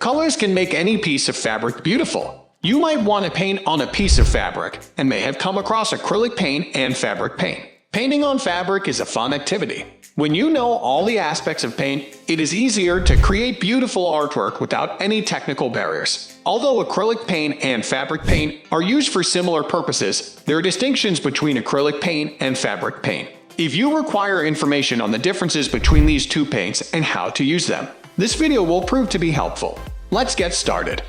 Colors can make any piece of fabric beautiful. You might want to paint on a piece of fabric and may have come across acrylic paint and fabric paint. Painting on fabric is a fun activity. When you know all the aspects of paint, it is easier to create beautiful artwork without any technical barriers. Although acrylic paint and fabric paint are used for similar purposes, there are distinctions between acrylic paint and fabric paint. If you require information on the differences between these two paints and how to use them, this video will prove to be helpful. Let's get started.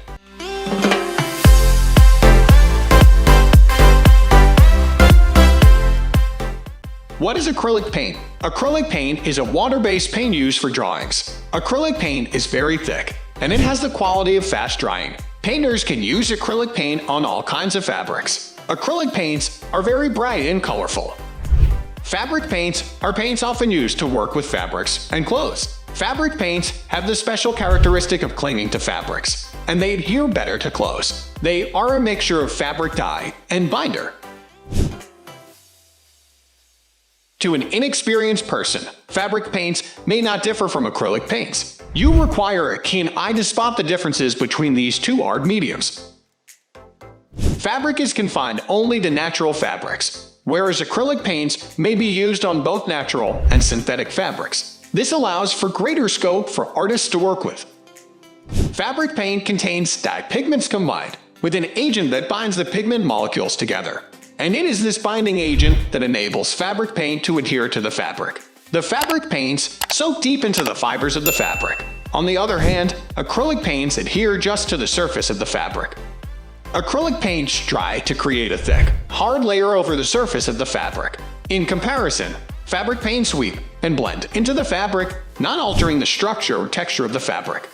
What is acrylic paint? Acrylic paint is a water-based paint used for drawings. Acrylic paint is very thick, and it has the quality of fast drying. Painters can use acrylic paint on all kinds of fabrics. Acrylic paints are very bright and colorful. Fabric paints are paints often used to work with fabrics and clothes. Fabric paints have the special characteristic of clinging to fabrics, and they adhere better to clothes. They are a mixture of fabric dye and binder. To an inexperienced person, fabric paints may not differ from acrylic paints. You require a keen eye to spot the differences between these two art mediums. Fabric is confined only to natural fabrics, whereas acrylic paints may be used on both natural and synthetic fabrics. This allows for greater scope for artists to work with. Fabric paint contains dye pigments combined with an agent that binds the pigment molecules together. And it is this binding agent that enables fabric paint to adhere to the fabric. The fabric paints soak deep into the fibers of the fabric. On the other hand, acrylic paints adhere just to the surface of the fabric. Acrylic paints dry to create a thick, hard layer over the surface of the fabric. In comparison, fabric paints sweep and blend into the fabric, not altering the structure or texture of the fabric.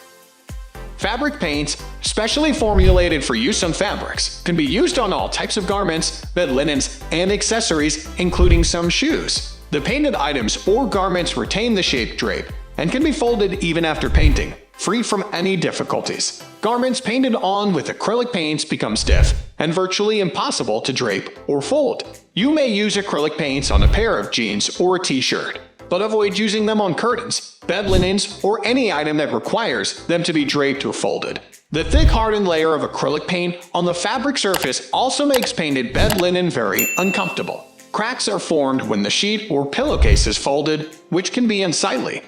Fabric paints, specially formulated for use on fabrics, can be used on all types of garments, bed linens, and accessories, including some shoes. The painted items or garments retain the shape drape and can be folded even after painting, free from any difficulties. Garments painted on with acrylic paints become stiff and virtually impossible to drape or fold. You may use acrylic paints on a pair of jeans or a t-shirt, but avoid using them on curtains, bed linens, or any item that requires them to be draped or folded. The thick hardened layer of acrylic paint on the fabric surface also makes painted bed linen very uncomfortable. Cracks are formed when the sheet or pillowcase is folded, which can be unsightly.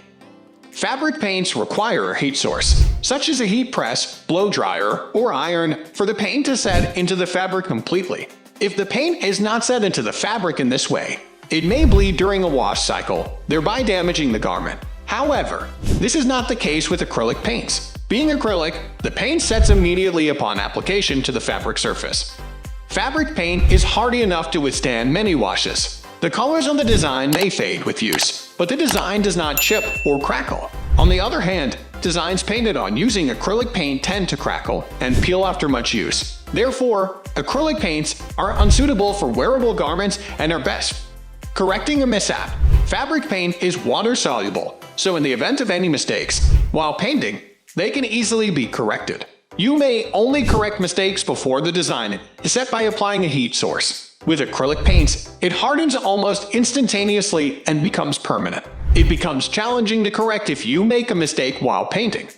Fabric paints require a heat source, such as a heat press, blow dryer, or iron, for the paint to set into the fabric completely. If the paint is not set into the fabric in this way, it may bleed during a wash cycle, thereby damaging the garment. However, this is not the case with acrylic paints. Being acrylic, the paint sets immediately upon application to the fabric surface. Fabric paint is hardy enough to withstand many washes. The colors on the design may fade with use, but the design does not chip or crackle. On the other hand, designs painted on using acrylic paint tend to crackle and peel after much use. Therefore, acrylic paints are unsuitable for wearable garments and are best correcting a mishap. Fabric paint is water-soluble, so in the event of any mistakes while painting, they can easily be corrected. You may only correct mistakes before the design is set by applying a heat source. With acrylic paints, it hardens almost instantaneously and becomes permanent. It becomes challenging to correct if you make a mistake while painting.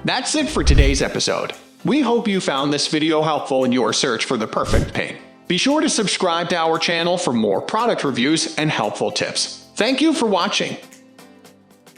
That's it for today's episode. We hope you found this video helpful in your search for the perfect paint. Be sure to subscribe to our channel for more product reviews and helpful tips. Thank you for watching.